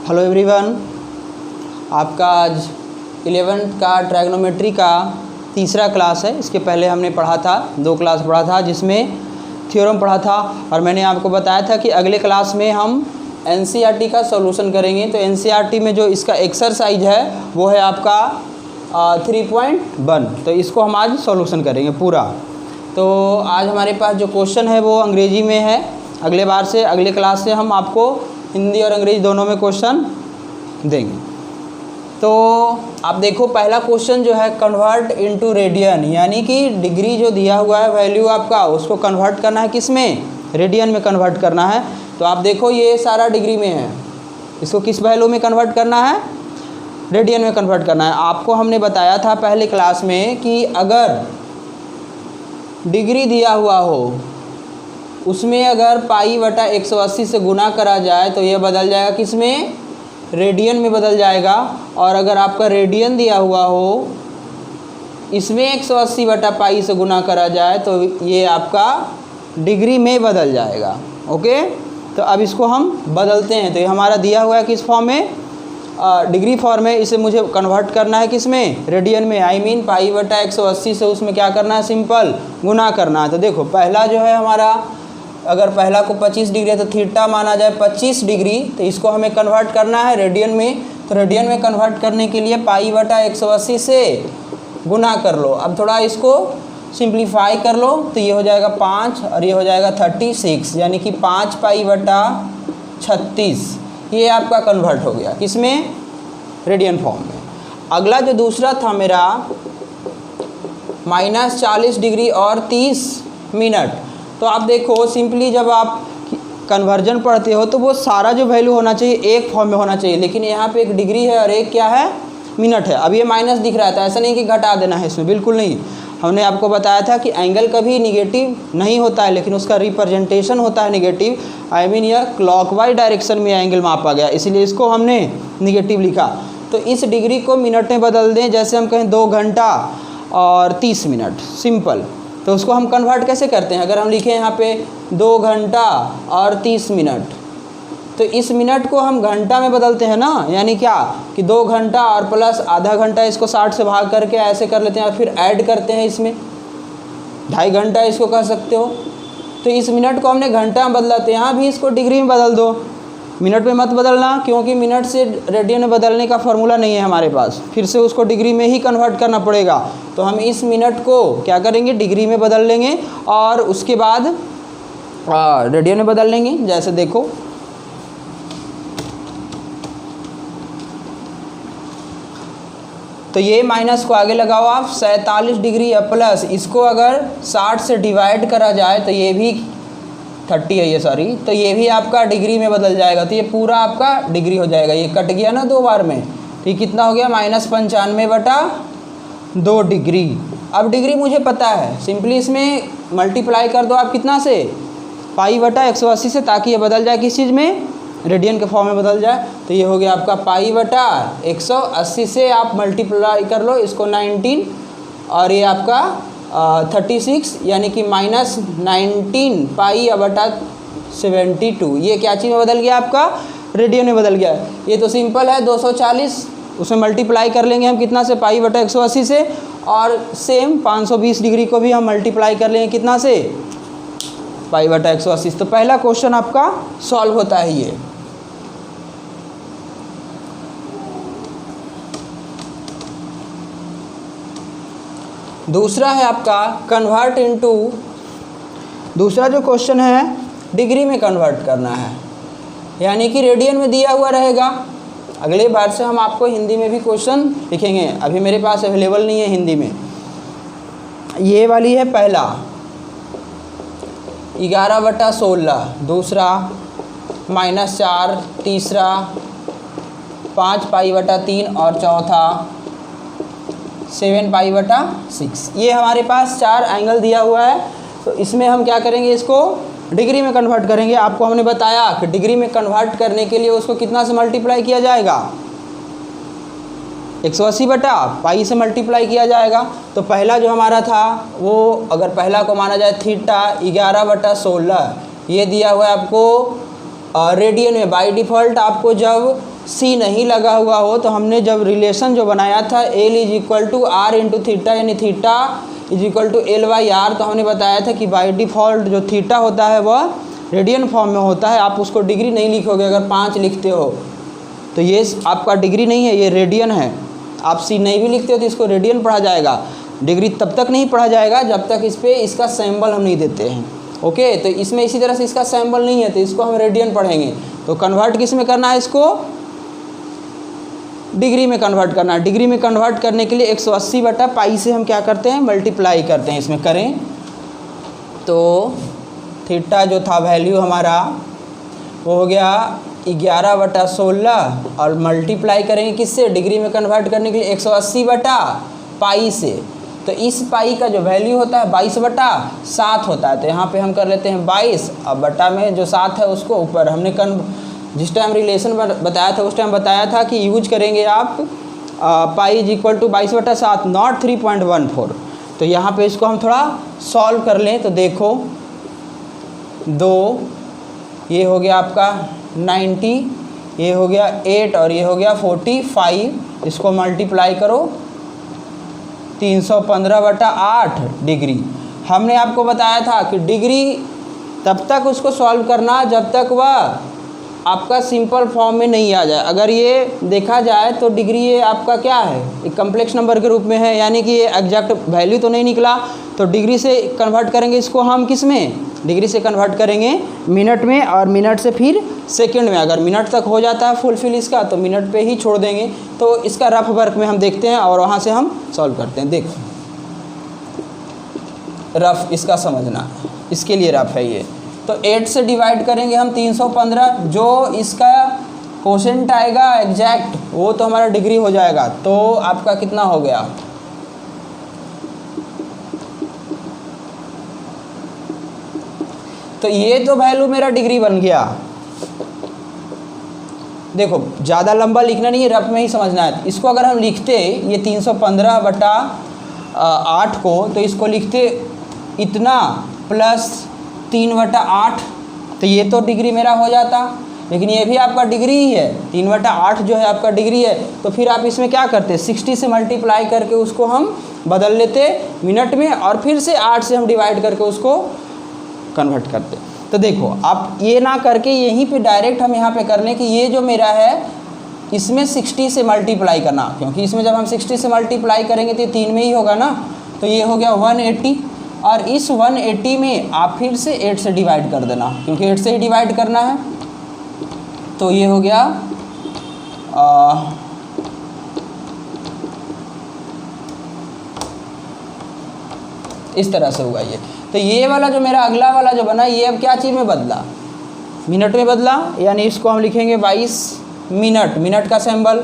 Hello everyone, आपका आज 11th का ट्रायगोनोमेट्री का तीसरा क्लास है। इसके पहले हमने पढ़ा था 2 क्लास पढ़ा था जिसमें थ्योरम पढ़ा था और मैंने आपको बताया था कि अगले क्लास में हम एनसीईआरटी का सॉल्यूशन करेंगे। तो एनसीईआरटी में जो इसका एक्सरसाइज है वो है आपका 3.1। तो इसको हम आज सॉल्यूशन करेंगे पूरा। तो आज हमारे पास जो क्वेश्चन है वो अंग्रेजी में है। अगले क्लास से हम आपको हिंदी और अंग्रेजी दोनों में क्वेश्चन देंगे। तो आप देखो, पहला क्वेश्चन जो है कन्वर्ट इनटू रेडियन, यानी कि डिग्री जो दिया हुआ है वैल्यू आपका, उसको कन्वर्ट करना है किस में, रेडियन में कन्वर्ट करना है। तो आप देखो ये सारा डिग्री में है, इसको किस वैल्यू में कन्वर्ट करना है, रेडियन में कन्वर्ट करना है। आपको हमने बताया था पहले क्लास में कि अगर डिग्री दिया हुआ हो उसमें अगर π/180 से गुना करा जाए तो ये बदल जाएगा किस में, रेडियन में बदल जाएगा। और अगर आपका रेडियन दिया हुआ हो इसमें 180/π से गुना करा जाए तो ये आपका डिग्री में बदल जाएगा। ओके, तो अब इसको हम बदलते हैं। तो ये हमारा दिया हुआ है किस फॉर्म में, डिग्री फॉर्म में। इसे मुझे कन्वर्ट करना है किस में, रेडियन में। आई मीन π/180 से उसमें क्या करना है, सिंपल गुना करना है। तो देखो पहला जो है हमारा, अगर पहला को 25 डिग्री है तो थीटा माना जाए 25 डिग्री। तो इसको हमें कन्वर्ट करना है रेडियन में। तो रेडियन में कन्वर्ट करने के लिए π/180 से गुना कर लो। अब थोड़ा इसको सिंप्लीफाई कर लो तो ये हो जाएगा 5 और ये हो जाएगा 36, यानी कि 5π/36 ये आपका कन्वर्ट हो गया किसमें, रेडियन फॉर्म में। अगला जो दूसरा था मेरा -40 डिग्री और 30 मिनट। तो आप देखो सिंपली जब आप कन्वर्जन पढ़ते हो तो वो सारा जो वैल्यू होना चाहिए एक फॉर्म में होना चाहिए, लेकिन यहाँ पे एक डिग्री है और एक क्या है, मिनट है। अब ये माइनस दिख रहा था, ऐसा नहीं कि घटा देना है इसमें, बिल्कुल नहीं। हमने आपको बताया था कि एंगल कभी निगेटिव नहीं होता है, लेकिन उसका रिप्रेजेंटेशन होता है निगेटिव। आई मीन यह क्लॉकवाइज डायरेक्शन में एंगल मापा गया, इसलिए इसको हमने निगेटिव लिखा। तो इस डिग्री को मिनट में बदल दें, जैसे हम कहें 2 घंटा और 30 मिनट, सिंपल। तो उसको हम कन्वर्ट कैसे करते हैं, अगर हम लिखें यहाँ पे 2 घंटा और 30 मिनट, तो इस मिनट को हम घंटा में बदलते हैं ना, यानी क्या कि 2 घंटा और प्लस आधा घंटा, इसको 60 से भाग करके ऐसे कर लेते हैं और फिर ऐड करते हैं इसमें 2.5 घंटा इसको कह सकते हो। तो इस मिनट को हमने घंटा में बदला, तो यहाँ भी इसको डिग्री में बदल दो, मिनट में मत बदलना, क्योंकि मिनट से रेडियन में बदलने का फॉर्मूला नहीं है हमारे पास, फिर से उसको डिग्री में ही कन्वर्ट करना पड़ेगा। तो हम इस मिनट को क्या करेंगे, डिग्री में बदल लेंगे और उसके बाद रेडियन में बदल लेंगे। जैसे देखो तो ये माइनस को आगे लगाओ आप, 47 डिग्री या प्लस, इसको अगर 60 से डिवाइड करा जाए तो ये भी 30 है ये, सॉरी, तो ये भी आपका डिग्री में बदल जाएगा। तो ये पूरा आपका डिग्री हो जाएगा। ये कट गया ना 2 बार में, तो ये कितना हो गया, -95/2 डिग्री। अब डिग्री मुझे पता है, सिंपली इसमें मल्टीप्लाई कर दो आप कितना से, π/180 से, ताकि ये बदल जाए किस चीज़ में, रेडियन के फॉर्म में बदल जाए। तो ये हो गया आपका π/180 से आप मल्टीप्लाई कर लो इसको 19 और ये आपका 36, यानी कि -19π/72। ये क्या चीज़ में बदल गया आपका, रेडियन में बदल गया। ये तो सिंपल है, 240 उसमें मल्टीप्लाई कर लेंगे हम कितना से, π/180 से, और सेम 520 डिग्री को भी हम मल्टीप्लाई कर लेंगे कितना से, π/180। तो पहला क्वेश्चन आपका सॉल्व होता है ये। दूसरा है आपका कन्वर्ट इनटू, दूसरा जो क्वेश्चन है डिग्री में कन्वर्ट करना है, यानी कि रेडियन में दिया हुआ रहेगा। अगले बार से हम आपको हिंदी में भी क्वेश्चन लिखेंगे, अभी मेरे पास अवेलेबल नहीं है हिंदी में। ये वाली है पहला 11/16, दूसरा -4, तीसरा 5π/3 और चौथा 7π/6। ये हमारे पास 4 एंगल दिया हुआ है। तो इसमें हम क्या करेंगे, इसको डिग्री में कन्वर्ट करेंगे। आपको हमने बताया कि डिग्री में कन्वर्ट करने के लिए उसको कितना से मल्टीप्लाई किया जाएगा, 180/π से मल्टीप्लाई किया जाएगा। तो पहला जो हमारा था वो, अगर पहला को माना जाए थीटा 11/16, ये दिया हुआ है आपको रेडियन में। बाय डिफ़ॉल्ट आपको जब सी नहीं लगा हुआ हो तो हमने जब रिलेशन जो बनाया था L is equal to R into theta यानी theta is equal to L by R, तो हमने बताया था कि बाय डिफ़ॉल्ट जो थीटा होता है वह रेडियन फॉर्म में होता है। आप उसको डिग्री नहीं लिखोगे, अगर 5 लिखते हो तो ये आपका डिग्री नहीं है, ये रेडियन है। आप सी नहीं भी लिखते हो तो इसको रेडियन पढ़ा जाएगा। डिग्री तब तक नहीं पढ़ा जाएगा जब तक इस पर इसका सिंबल हम नहीं देते हैं। ओके, तो इसमें इसी तरह से इसका सिंबल नहीं है तो इसको हम रेडियन पढ़ेंगे। तो कन्वर्ट किस में करना है, इसको डिग्री में कन्वर्ट करना है। डिग्री में कन्वर्ट करने के लिए 180 बटा पाई से हम क्या करते हैं, मल्टीप्लाई करते हैं। इसमें करें तो थीटा जो था वैल्यू हमारा वो हो गया 11 बटा 16 और मल्टीप्लाई करेंगे किससे, डिग्री में कन्वर्ट करने के लिए 180 बटा पाई से। तो इस पाई का जो वैल्यू होता है 22 बटा 7 होता है। तो यहाँ पे हम कर लेते हैं 22 और बटा में जो 7 है उसको ऊपर हमने जिस टाइम रिलेशन बताया था उस टाइम बताया था कि यूज करेंगे आप पाई इज इक्वल टू 22 बटा 7 नॉट 3.14। तो यहाँ पे इसको हम थोड़ा सॉल्व कर लें तो देखो 2 ये हो गया आपका 90, ये हो गया 8 और ये हो गया 45। इसको मल्टीप्लाई करो 315 बटा 8 डिग्री। हमने आपको बताया था कि डिग्री तब तक उसको सॉल्व करना जब तक वह आपका सिंपल फॉर्म में नहीं आ जाए। अगर ये देखा जाए तो डिग्री ये आपका क्या है, एक कम्प्लेक्स नंबर के रूप में है, यानी कि ये एग्जैक्ट वैल्यू तो नहीं निकला। तो डिग्री से कन्वर्ट करेंगे इसको हम किस में, डिग्री से कन्वर्ट करेंगे मिनट में और मिनट से फिर सेकंड में। अगर मिनट तक हो जाता है फुलफिल इसका तो मिनट पे ही छोड़ देंगे। तो इसका रफ वर्क में हम देखते हैं और वहाँ से हम सॉल्व करते हैं। देखो रफ इसका समझना, इसके लिए रफ है ये। तो 8 से डिवाइड करेंगे हम 315, जो इसका कोशेंट आएगा एग्जैक्ट वो तो हमारा डिग्री हो जाएगा। तो आपका कितना हो गया, तो ये तो वैल्यू मेरा डिग्री बन गया। देखो ज़्यादा लंबा लिखना नहीं है, रफ में ही समझना है। इसको अगर हम लिखते ये 315 बटा 8 को, तो इसको लिखते इतना प्लस 3 बटा 8, तो ये तो डिग्री मेरा हो जाता। लेकिन ये भी आपका डिग्री ही है, 3 बटा 8 जो है आपका डिग्री है। तो फिर आप इसमें क्या करते, 60 से मल्टीप्लाई करके उसको हम बदल लेते मिनट में और फिर से 8 से हम डिवाइड करके उसको कन्वर्ट करते। तो देखो आप ये ना करके यहीं पे डायरेक्ट हम यहाँ पे कर लें कि ये जो मेरा है इसमें 60 से मल्टीप्लाई करना, क्योंकि इसमें जब हम 60 से मल्टीप्लाई करेंगे तो ये 3 में ही होगा ना। तो ये हो गया 180 और इस 180 में आप फिर से 8 से डिवाइड कर देना, क्योंकि 8 से ही डिवाइड करना है। तो ये हो गया इस तरह से होगा ये। तो ये वाला जो मेरा अगला वाला जो बना ये अब क्या चीज़ में बदला, मिनट में बदला, यानी इसको हम लिखेंगे 22 मिनट, मिनट का सिंबल।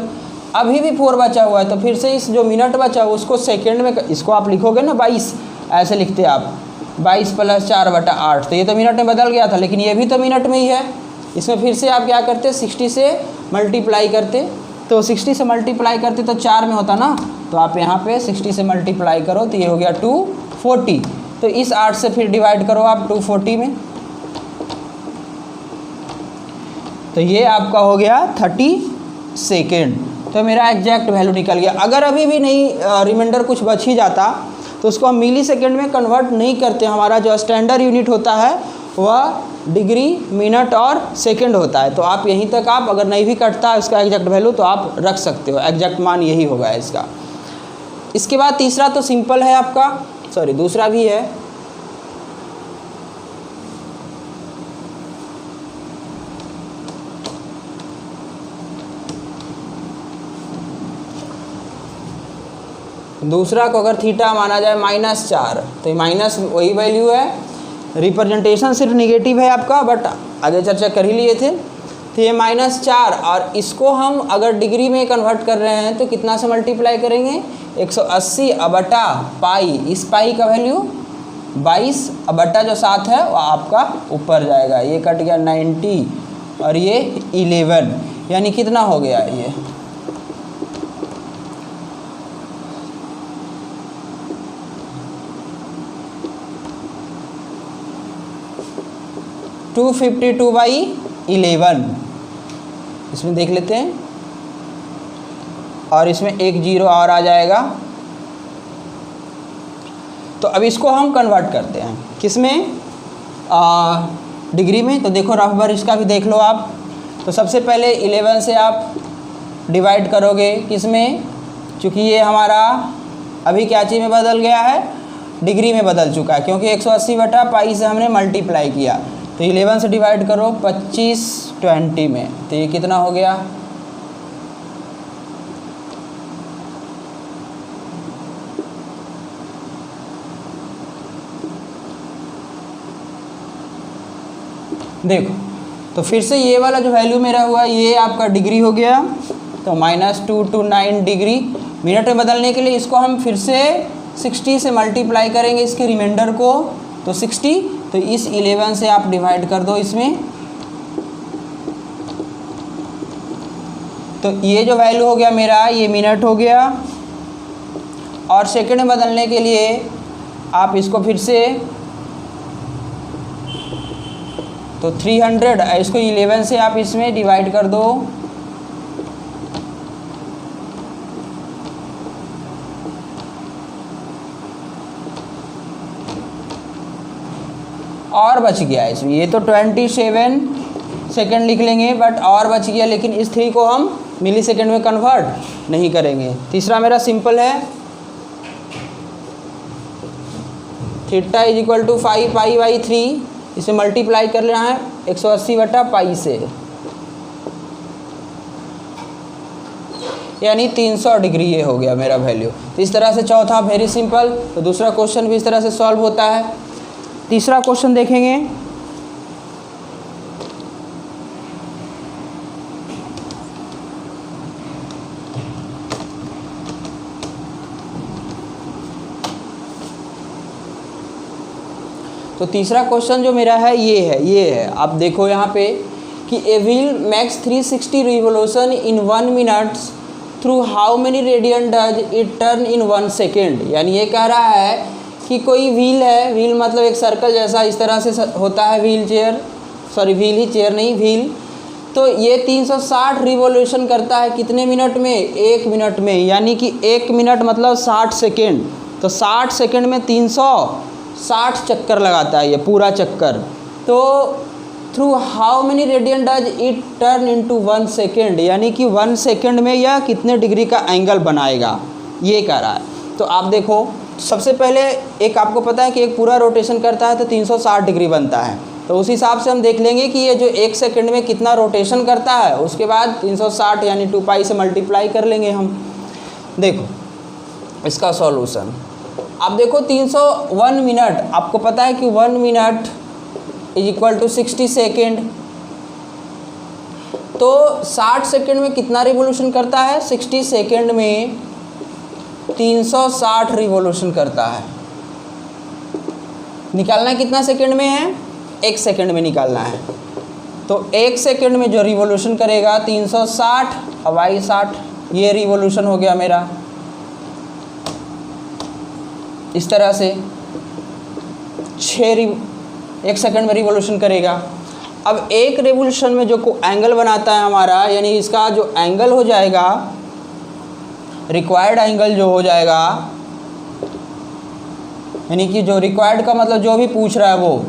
अभी भी 4 बचा हुआ है तो फिर से इस जो मिनट बचा हुआ उसको सेकंड में, इसको आप लिखोगे ना 22 ऐसे लिखते आप 22 प्लस 4 बटा 8, तो ये तो मिनट में बदल गया था, लेकिन ये भी तो मिनट में ही है। इसमें फिर से आप क्या करते 60 से मल्टीप्लाई करते, तो 60 से मल्टीप्लाई करते तो 4 में होता ना। तो आप यहाँ पे 60 से मल्टीप्लाई करो तो ये हो गया 240। तो इस 8 से फिर डिवाइड करो आप 240 में, तो ये आपका हो गया 30 सेकेंड। तो मेरा एग्जैक्ट वैल्यू निकल गया। अगर अभी भी नहीं रिमाइंडर कुछ बच ही जाता तो उसको हम मिली सेकेंड में कन्वर्ट नहीं करते। हमारा जो स्टैंडर्ड यूनिट होता है वह डिग्री, मिनट और सेकंड होता है। तो आप यहीं तक आप अगर नहीं भी कटता है उसका एग्जैक्ट वैल्यू तो आप रख सकते हो, एग्जैक्ट मान यही होगा इसका। इसके बाद तीसरा तो सिंपल है आपका, सॉरी दूसरा भी है। दूसरा को अगर थीटा माना जाए -4, तो ये माइनस वही वैल्यू है, रिप्रेजेंटेशन सिर्फ निगेटिव है आपका, बट आगे चर्चा कर ही लिए थे। तो ये -4 और इसको हम अगर डिग्री में कन्वर्ट कर रहे हैं तो कितना से मल्टीप्लाई करेंगे 180 बटा पाई। इस पाई का वैल्यू 22 बटा जो 7 है वो आपका ऊपर जाएगा। ये कट गया 90 और ये 11, यानी कितना हो गया ये 252/11। इसमें देख लेते हैं और इसमें एक जीरो और आ जाएगा। तो अब इसको हम कन्वर्ट करते हैं किस में, डिग्री में। तो देखो रफ बार इसका भी देख लो आप। तो सबसे पहले 11 से आप डिवाइड करोगे किस में, चूँकि ये हमारा अभी क्या चीज़ में बदल गया है, डिग्री में बदल चुका है, क्योंकि 180/पाई से हमने मल्टीप्लाई किया। तो 11 से डिवाइड करो 25 20 में, तो ये कितना हो गया, देखो। तो फिर से ये वाला जो वैल्यू मेरा हुआ ये आपका डिग्री हो गया। तो -2 to 9 डिग्री मिनट में बदलने के लिए इसको हम फिर से 60 से मल्टीप्लाई करेंगे इसके रिमाइंडर को, तो 60। तो इस 11 से आप डिवाइड कर दो इसमें। तो ये जो वैल्यू हो गया मेरा, ये मिनट हो गया। और सेकंड में बदलने के लिए आप इसको फिर से, तो 300, इसको 11 से आप इसमें डिवाइड कर दो। और बच गया इसमें, ये तो 27 सेकेंड लिख लेंगे, बट और बच गया, लेकिन इस 3 को हम मिली सेकेंड में कन्वर्ट नहीं करेंगे। तीसरा मेरा सिंपल है, थीटा = 5π/3, इसे मल्टीप्लाई कर लेना है 180/पाई से, यानी 300 डिग्री ये हो गया मेरा वैल्यू। तो इस तरह से चौथा वेरी सिंपल। तो दूसरा क्वेश्चन भी इस तरह से सॉल्व होता है। तीसरा क्वेश्चन देखेंगे। तो तीसरा क्वेश्चन जो मेरा है ये है आप देखो यहाँ पे कि a wheel makes 360 revolution in 1 minute through how many radian does it turn in 1 second. यानी ये कह रहा है कि कोई व्हील है, व्हील मतलब एक सर्कल जैसा इस तरह से होता है व्हील चेयर, सॉरी व्हील ही चेयर नहीं व्हील। तो ये 360 रिवोल्यूशन करता है कितने मिनट में, 1 मिनट में, यानी कि 1 मिनट मतलब 60 सेकेंड। तो 60 सेकेंड में 360 चक्कर लगाता है ये पूरा चक्कर। तो through how many radian does it turn into 1 second, यानी कि 1 सेकेंड में यह कितने डिग्री का एंगल बनाएगा, ये कह रहा है। तो आप देखो सबसे पहले एक आपको पता है कि एक पूरा रोटेशन करता है तो 360 डिग्री बनता है। तो उस हिसाब से हम देख लेंगे कि ये जो 1 सेकेंड में कितना रोटेशन करता है, उसके बाद 360 यानी 2π से मल्टीप्लाई कर लेंगे हम। देखो इसका सॉल्यूशन आप देखो 301 मिनट, आपको पता है कि 1 मिनट = 60 सेकेंड। तो 60 सेकेंड में कितना रिवोल्यूशन करता है, 60 सेकेंड में 360 रिवोल्यूशन करता है। निकालना कितना सेकेंड में है, 1 सेकेंड में निकालना है। तो 1 सेकेंड में जो रिवोल्यूशन करेगा 360 हवाई 60, ये रिवोल्यूशन हो गया मेरा। इस तरह से 1 सेकेंड में रिवोल्यूशन करेगा। अब एक रिवोल्यूशन में जो एंगल बनाता है हमारा, यानी इसका जो एंगल हो जाएगा, रिक्वायर्ड एंगल जो हो जाएगा, यानी कि जो रिक्वायर्ड का मतलब जो भी पूछ रहा है वो,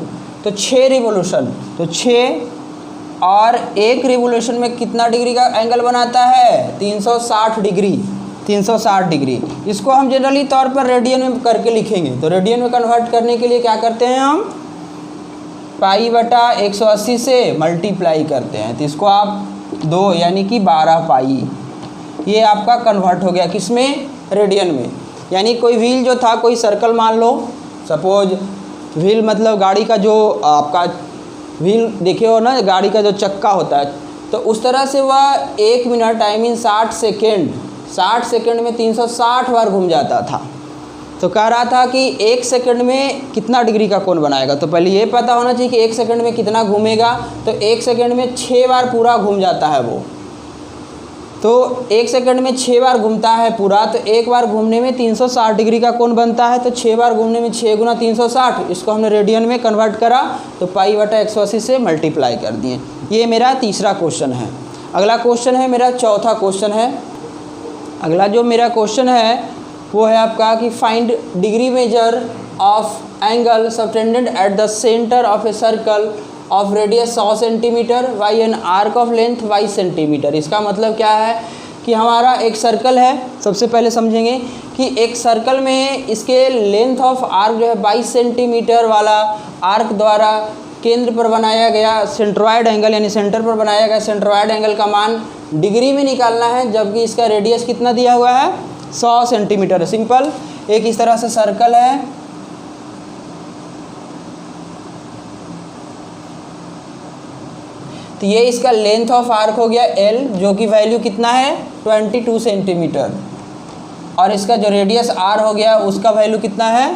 तो 6 रिवोल्यूशन, तो 6 और 1 रिवोल्यूशन में कितना डिग्री का एंगल बनाता है, 360 डिग्री। 360 डिग्री इसको हम जनरली तौर पर रेडियन में करके लिखेंगे। तो रेडियन में कन्वर्ट करने के लिए क्या करते हैं हम, π/180 से मल्टीप्लाई करते हैं। तो इसको आप 2 यानी कि 12π, ये आपका कन्वर्ट हो गया किस में, रेडियन में। यानी कोई व्हील जो था, कोई सर्कल मान लो, सपोज व्हील मतलब गाड़ी का जो आपका व्हील देखे हो ना, गाड़ी का जो चक्का होता है, तो उस तरह से वह 1 मिनट आई मीन 60 सेकेंड में 360 बार घूम जाता था। तो कह रहा था कि 1 सेकेंड में कितना डिग्री का कोण बनाएगा। तो पहले ये पता होना चाहिए कि 1 सेकेंड में कितना घूमेगा। तो 1 सेकेंड में 6 बार पूरा घूम जाता है वो। तो 1 सेकेंड में 6 बार घूमता है पूरा, तो एक बार घूमने में 360 डिग्री का कोण बनता है। तो 6 बार घूमने में 6 × 360, इसको हमने रेडियन में कन्वर्ट करा, तो π/180 से मल्टीप्लाई कर दिए। ये मेरा तीसरा क्वेश्चन है। अगला क्वेश्चन है मेरा चौथा क्वेश्चन है। अगला जो मेरा क्वेश्चन है वो है आपका कि find degree measure of angle subtended at the centre of A circle of radius 100 centimetre by an arc of length 22 centimetre. इसका मतलब क्या है कि हमारा एक सर्कल है, सबसे पहले समझेंगे कि एक सर्कल में इसके लेंथ ऑफ आर्क जो है 22 सेंटीमीटर वाला आर्क द्वारा केंद्र पर बनाया गया सेंट्रॉयड एंगल यानी सेंटर पर बनाया गया सेंट्रॉयड एंगल का मान डिग्री में निकालना है, जबकि इसका रेडियस कितना दिया हुआ है 100 सेंटीमीटर है। सिंपल, एक इस तरह से सर्कल है, तो ये इसका लेंथ ऑफ आर्क हो गया L, जो कि वैल्यू कितना है 22 सेंटीमीटर, और इसका जो रेडियस R हो गया उसका वैल्यू कितना है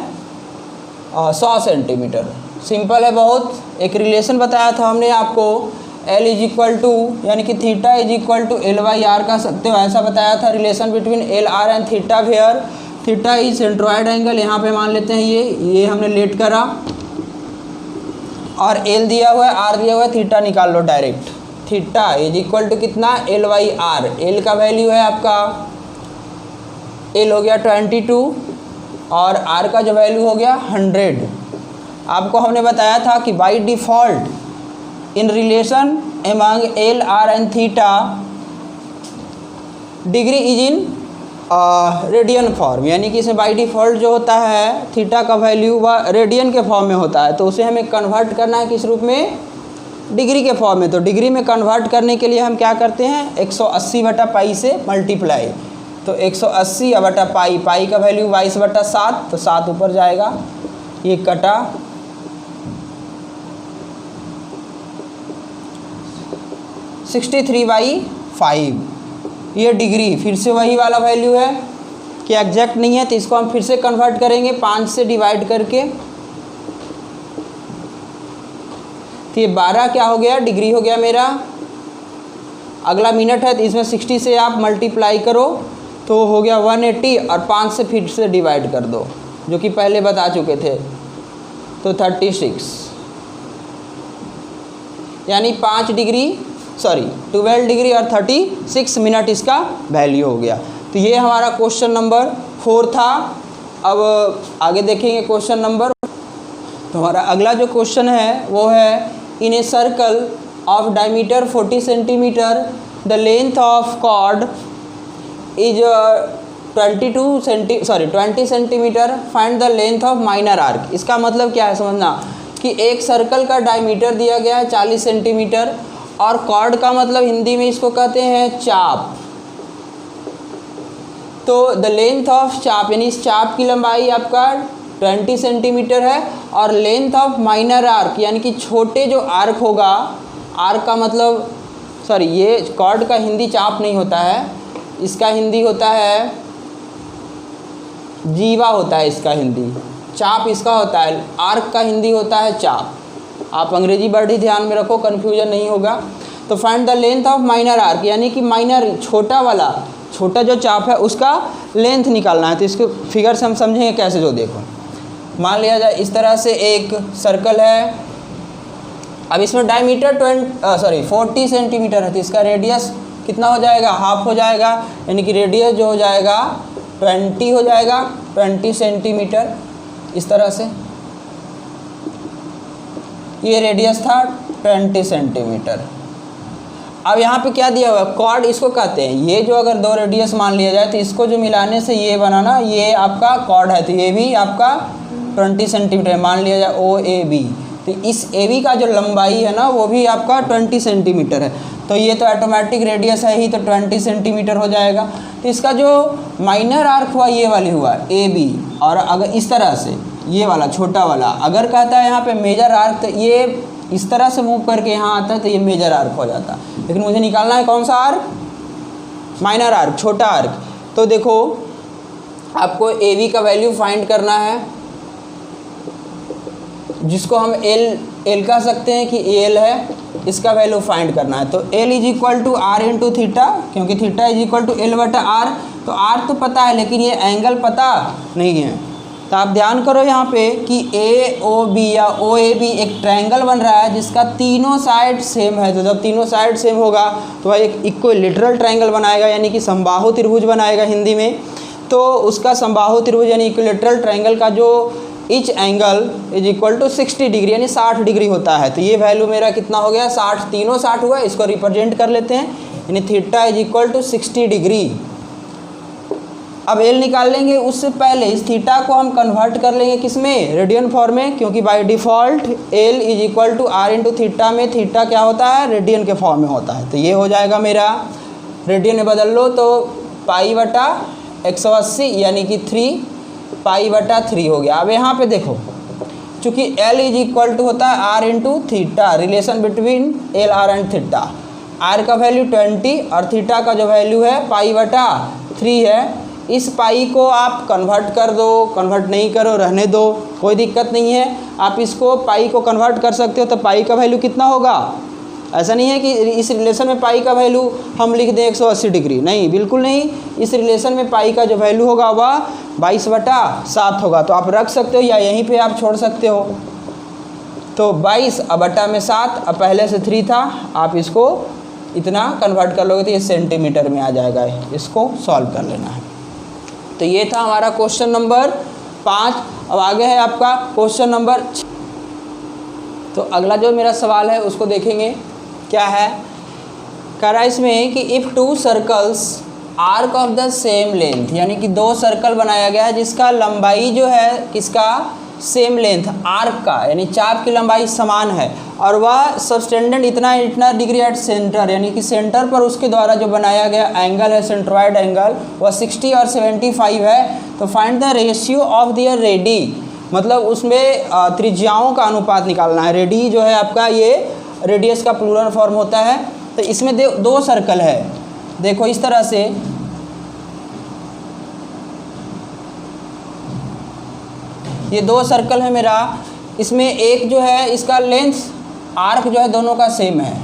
100 सेंटीमीटर। सिंपल है बहुत। एक रिलेशन बताया था हमने आपको L इज इक्वल टू यानी कि theta is equal to L/R कह सकते हो, ऐसा बताया था relation between LR and theta where theta is centroid angle. यहाँ पे मान लेते हैं ये हमने लेट करा और L दिया हुआ है, R दिया हुआ है, थीटा निकाल लो direct. Theta is equal to कितना L/R। L का वैल्यू है आपका L हो गया 22 और R का जो वैल्यू हो गया 100। आपको हमने बताया था कि by default in relation among L, R and theta degree is in radian form, यानी कि इसमें बाई डिफ़ॉल्ट जो होता है थीटा का वैल्यू वह रेडियन के फॉर्म में होता है, तो उसे हमें कन्वर्ट करना है किस रूप में, डिग्री के फॉर्म में। तो डिग्री में कन्वर्ट करने के लिए हम क्या करते हैं 180/पाई से मल्टीप्लाई, तो 180/पाई, पाई का वैल्यू 22/7, तो 7 ऊपर जाएगा, ये कटा 63/5, ये डिग्री फिर से वही वाला वैल्यू है कि एग्जैक्ट नहीं है, तो इसको हम फिर से कन्वर्ट करेंगे 5 से डिवाइड करके, तो ये 12 क्या हो गया डिग्री हो गया मेरा। अगला मिनट है तो इसमें 60 से आप मल्टीप्लाई करो तो हो गया 180 और 5 से फिर से डिवाइड कर दो, जो कि पहले बता चुके थे, तो 36, यानी 12 डिग्री और 36 मिनट इसका वैल्यू हो गया। तो ये हमारा क्वेश्चन नंबर 4 था। अब आगे देखेंगे क्वेश्चन नंबर। तो हमारा अगला जो क्वेश्चन है वो है in a circle of diameter 40 centimetre the length of chord is 20 centimetre, find the length of minor arc. इसका मतलब क्या है समझना कि एक सर्कल का डायमीटर दिया गया है 40 सेंटीमीटर और कॉर्ड का मतलब हिंदी में इसको कहते हैं चाप। तो द लेंथ ऑफ चाप यानी इस चाप की लंबाई आपका 20 सेंटीमीटर है और लेंथ ऑफ माइनर आर्क यानी कि छोटे जो आर्क होगा, आर्क का मतलब ये कॉर्ड का हिंदी चाप नहीं होता है, इसका हिंदी होता है जीवा होता है इसका हिंदी, चाप इसका होता है, आर्क का हिंदी होता है चाप। आप अंग्रेजी वर्ड ही ध्यान में रखो, कन्फ्यूजन नहीं होगा। तो find the length of minor arc यानी कि माइनर छोटा जो चाप है उसका लेंथ निकालना है। तो इसको फिगर से हम समझेंगे कैसे, जो देखो मान लिया जाए इस तरह से एक सर्कल है, अब इसमें डायमीटर 40 सेंटीमीटर है, तो इसका रेडियस कितना हो जाएगा, हाफ हो जाएगा, यानी कि रेडियस जो हो जाएगा 20 हो जाएगा, 20 सेंटीमीटर। इस तरह से ये रेडियस था 20 सेंटीमीटर। अब यहाँ पे क्या दिया हुआ है, कॉर्ड इसको कहते हैं। ये जो अगर दो रेडियस मान लिया जाए तो इसको जो मिलाने से ये बनाना, ये आपका कॉर्ड है, तो ये भी आपका 20 सेंटीमीटर मान लिया जाए OAB। तो इस AB का जो लंबाई है ना वो भी आपका 20 सेंटीमीटर है, तो ये तो ऑटोमेटिक रेडियस है ही, तो 20 सेंटीमीटर हो जाएगा। तो इसका जो माइनर आर्क हुआ ये वाली हुआ AB, और अगर इस तरह से ये वाला छोटा वाला अगर कहता है यहाँ पे मेजर आर्क, तो ये इस तरह से मूव करके यहाँ आता है तो ये मेजर आर्क हो जाता है। लेकिन मुझे निकालना है कौन सा आर्क, माइनर आर्क, छोटा आर्क। तो देखो आपको AB का वैल्यू फाइंड करना है, जिसको हम L कह सकते हैं कि L है, इसका वैल्यू फाइंड करना है। तो L is equal to R into theta, क्योंकि theta is equal to L/R। तो R तो पता है लेकिन ये एंगल पता नहीं है, तो आप ध्यान करो यहाँ पे कि ए ओ बी या ओ ए बी एक ट्रायंगल बन रहा है जिसका तीनों साइड सेम है। तो जब तीनों साइड सेम होगा तो वह एक इक्विलैटरल ट्रायंगल बनाएगा, यानी कि समबाहु त्रिभुज बनाएगा हिंदी में। तो उसका समबाहु त्रिभुज यानी इक्विलैटरल ट्रायंगल का जो each angle is equal to 60 degree यानी 60 डिग्री होता है। तो ये वैल्यू मेरा कितना हो गया, 60, तीनों 60 हुआ। इसको रिप्रेजेंट कर लेते हैं, यानी theta is equal to 60 degree. अब एल निकाल लेंगे, उससे पहले इस थीटा को हम कन्वर्ट कर लेंगे किसमें, रेडियन फॉर्म में, क्योंकि by default L is equal to R into theta में थीटा क्या होता है, रेडियन के फॉर्म में होता है। तो ये हो जाएगा मेरा, रेडियन में बदल लो तो पाई बटा 180 यानी कि 3 पाई बटा 3 हो गया। अब यहाँ पे देखो, चूँकि एल इज इक्वल टू होता है R into theta, relation between L R and theta. R का वैल्यू 20 और थीटा का जो वैल्यू है पाई बटा 3 है। इस पाई को आप कन्वर्ट कर दो, कन्वर्ट नहीं करो रहने दो, कोई दिक्कत नहीं है। आप इसको पाई को कन्वर्ट कर सकते हो। तो पाई का वैल्यू कितना होगा, ऐसा नहीं है कि इस रिलेशन में पाई का वैल्यू हम लिख दें 180 डिग्री, नहीं, बिल्कुल नहीं। इस रिलेशन में पाई का जो वैल्यू होगा वह 22/7 होगा। तो आप रख सकते हो या यहीं पे आप छोड़ सकते हो। तो 22 अब बटा में 7, अब पहले से 3 था, आप इसको इतना कन्वर्ट कर लोगे तो ये सेंटीमीटर में आ जाएगा। इसको सॉल्व कर लेना है। तो ये था हमारा क्वेश्चन नंबर 5। अब आगे है आपका क्वेश्चन नंबर 6। तो अगला जो मेरा सवाल है उसको देखेंगे, क्या है, कह रहा है इसमें कि if 2 circles arc of the same length, यानी कि 2 सर्कल बनाया गया है जिसका लंबाई जो है किसका, सेम लेंथ, आर्क का, यानी चाप की लंबाई समान है, और वह सबटेंडेंट इतना डिग्री एट सेंटर, यानी कि सेंटर पर उसके द्वारा जो बनाया गया एंगल है, सेंट्रॉइड एंगल, वह 60 और 75 है। तो find the ratio of their radii, मतलब उसमें त्रिज्याओं का अनुपात निकालना है। रेडी जो है आपका ये रेडियस का प्लूरल फॉर्म होता है। तो इसमें 2 सर्कल है, देखो इस तरह से, ये 2 सर्कल है मेरा। इसमें एक जो है इसका लेंथ आर्क जो है दोनों का सेम है।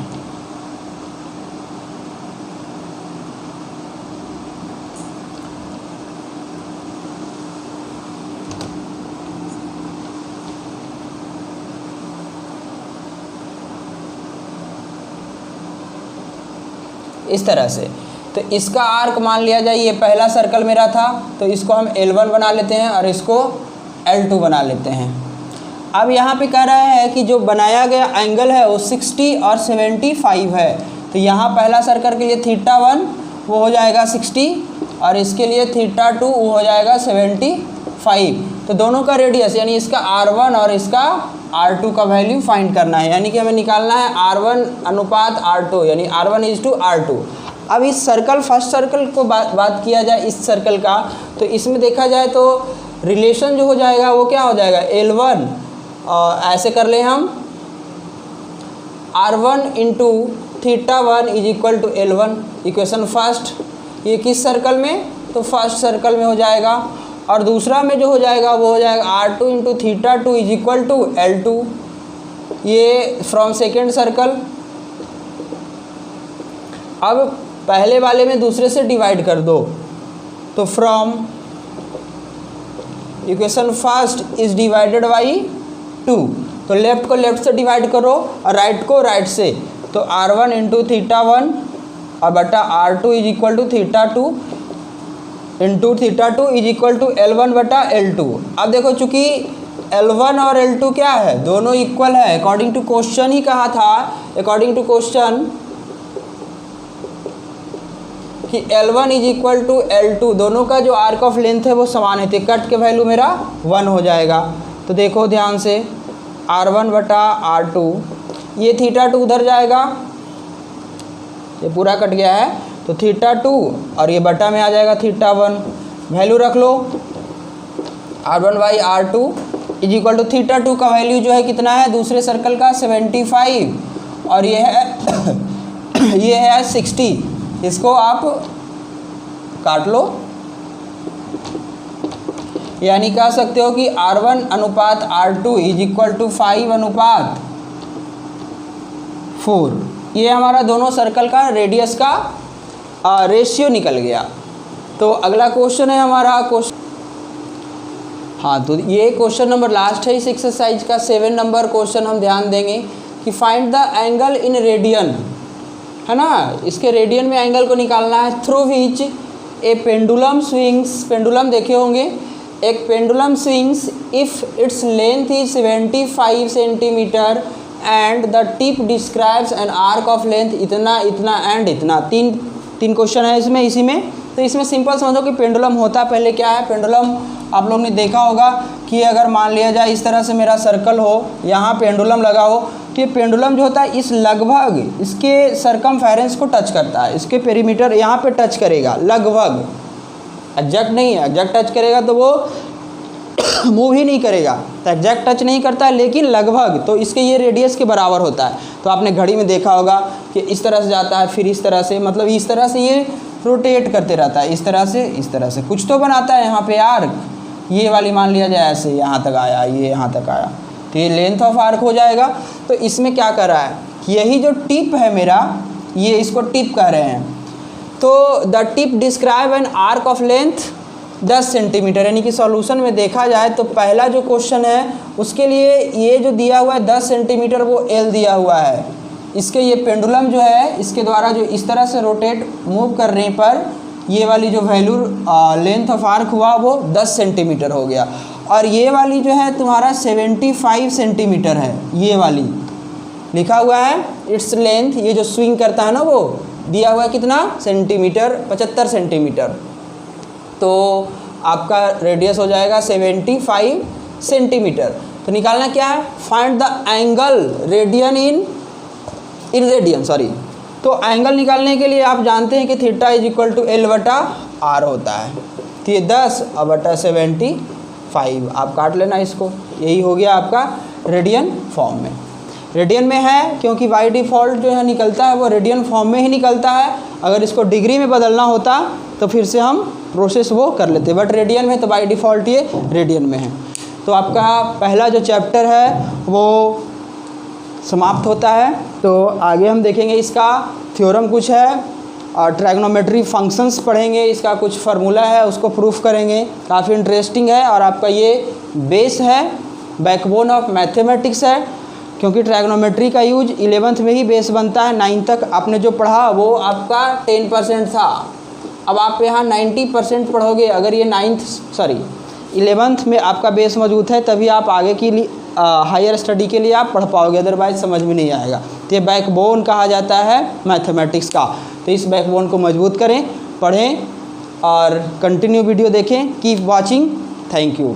इस तरह से, तो इसका आर्क मान लिया जाए ये पहला सर्कल मेरा था, तो इसको हम L1 बना लेते हैं और इसको L2 बना लेते हैं। अब यहाँ पे कह रहा है कि जो बनाया गया एंगल है वो 60 और 75 है। तो यहाँ पहला सर्कल के लिए θ1 वो हो जाएगा 60 और इसके लिए θ2 वो हो जाएगा 75। तो दोनों का रेडियस यानी इसका R1 और इसका R2 का वैल्यू फाइंड करना है, यानी कि हमें निकालना है R1 अनुपात R2, यानी R1:R2। अब इस सर्कल, फर्स्ट सर्कल को बात किया जाए इस सर्कल का, तो इसमें देखा जाए तो रिलेशन जो हो जाएगा वो क्या हो जाएगा, L1, ऐसे कर ले हम, R1 into θ1 is equal to L1, equation first. ये किस सर्कल में, तो फर्स्ट सर्कल में हो जाएगा। और दूसरा में जो हो जाएगा वो हो जाएगा R2 into θ2 is equal to L2, ये फ्रॉम सेकेंड सर्कल। अब पहले वाले में दूसरे से डिवाइड कर दो, तो from equation first is divided by 2, तो लेफ्ट को लेफ्ट से डिवाइड करो और राइट को राइट से, तो R1 इंटू θ1 और बटा R2 is equal to θ2 into θ2 is equal to L1 बटा L2। अब देखो चूँकि L1 और L2 क्या है, दोनों इक्वल है। अकॉर्डिंग टू क्वेश्चन ही कहा था, अकॉर्डिंग टू क्वेश्चन कि L1 is equal to L2, दोनों का जो आर्क ऑफ लेंथ है वो समान है। तो कट के वैल्यू मेरा 1 हो जाएगा। तो देखो ध्यान से, R1 बटा R2, ये θ2 उधर जाएगा, ये पूरा कट गया है, तो θ2 और ये बटा में आ जाएगा θ1। वैल्यू रख लो, R1 by R2 is equal to θ2 का वैल्यू जो है कितना है, दूसरे सर्कल का 75 और ये है ये है 60। इसको आप काट लो, यानी कह सकते हो कि R1 अनुपात R2 इज इक्वल टू 5 अनुपात 4। ये हमारा दोनों सर्कल का रेडियस का रेशियो निकल गया। तो अगला क्वेश्चन है हमारा क्वेश्चन, हाँ, तो ये क्वेश्चन नंबर लास्ट है इस एक्सरसाइज का। 7 नंबर क्वेश्चन हम ध्यान देंगे कि find the angle in radian, है ना। इसके रेडियन में एंगल को निकालना है। Through which A pendulum swings, pendulum देखे होंगे, एक pendulum swings if its length is 75 centimetre and the tip describes an arc of length इतना इतना एंड इतना। तीन क्वेश्चन है इसमें, इसी में। तो इसमें सिंपल समझो कि पेंडुलम होता पहले क्या है। पेंडुलम आप लोग ने देखा होगा कि अगर मान लिया जाए इस तरह से मेरा सर्कल हो, यहाँ पेंडुलम लगा हो, तो ये पेंडुलम जो होता है इस लगभग इसके सरकमफेरेंस को टच करता है, इसके पेरीमीटर यहाँ पे टच करेगा लगभग, एग्जैक्ट नहीं है। एग्जैक्ट टच करेगा तो वो मूव ही नहीं करेगा, तो एग्जैक्ट टच नहीं करता है, लेकिन लगभग, तो इसके ये रेडियस के बराबर होता है। तो आपने घड़ी में देखा होगा कि इस तरह से जाता है, फिर इस तरह से, मतलब इस तरह से ये रोटेट करते रहता है, इस तरह से कुछ तो बनाता है यहाँ पे आर्क। ये वाली मान लिया जाए ऐसे यहाँ तक आया, ये यहाँ तक आया, तो ये लेंथ ऑफ आर्क हो जाएगा। तो इसमें क्या कर रहा है, यही जो टिप है मेरा, ये इसको टिप कह रहे हैं। तो the tip describe an arc of length 10 centimetre, यानी कि सॉल्यूशन में देखा जाए तो पहला जो क्वेश्चन है उसके लिए ये जो दिया हुआ है 10 सेंटीमीटर वो एल दिया हुआ है। इसके ये पेंडुलम जो है इसके द्वारा जो इस तरह से रोटेट मूव करने पर ये वाली जो वैल्यू लेंथ ऑफ आर्क हुआ वो 10 सेंटीमीटर हो गया। और ये वाली जो है तुम्हारा 75 सेंटीमीटर है, ये वाली लिखा हुआ है इट्स लेंथ, ये जो स्विंग करता है ना वो दिया हुआ है कितना सेंटीमीटर, 75 सेंटीमीटर। तो आपका रेडियस हो जाएगा 75 सेंटीमीटर। तो निकालना क्या है, find the angle radian in radian, sorry. तो एंगल निकालने के लिए आप जानते हैं कि theta is equal to L बटा आर होता है। तो ये 10 बटा 75 आप काट लेना इसको, यही हो गया आपका रेडियन फॉर्म में। रेडियन में है क्योंकि बाई डिफ़ॉल्ट जो है निकलता है वो रेडियन फॉर्म में ही निकलता है। अगर इसको डिग्री में बदलना होता तो फिर से हम प्रोसेस वो कर लेते, बट रेडियन में तो बाई डिफ़ॉल्ट ये रेडियन में है। तो आपका पहला जो चैप्टर है वो समाप्त होता है। तो आगे हम देखेंगे इसका थ्योरम कुछ है और ट्रायगोनोमेट्री फंक्शंस पढ़ेंगे, इसका कुछ फार्मूला है उसको प्रूफ करेंगे, काफ़ी इंटरेस्टिंग है। और आपका ये बेस है, बैकबोन ऑफ मैथमेटिक्स है, क्योंकि ट्रायगोनोमेट्री का यूज 11th में ही बेस बनता है। 9th तक आपने जो पढ़ा वो आपका 10% था, अब आप यहाँ 90% पढ़ोगे। अगर ये 11th में आपका बेस मौजूद है तभी आप आगे की हायर स्टडी के लिए आप पढ़ पाओगे, अदरवाइज समझ में नहीं आएगा। तो ये बैकबोन कहा जाता है मैथमेटिक्स का। तो इस बैकबोन को मजबूत करें, पढ़ें और कंटिन्यू वीडियो देखें। Keep watching, thank you.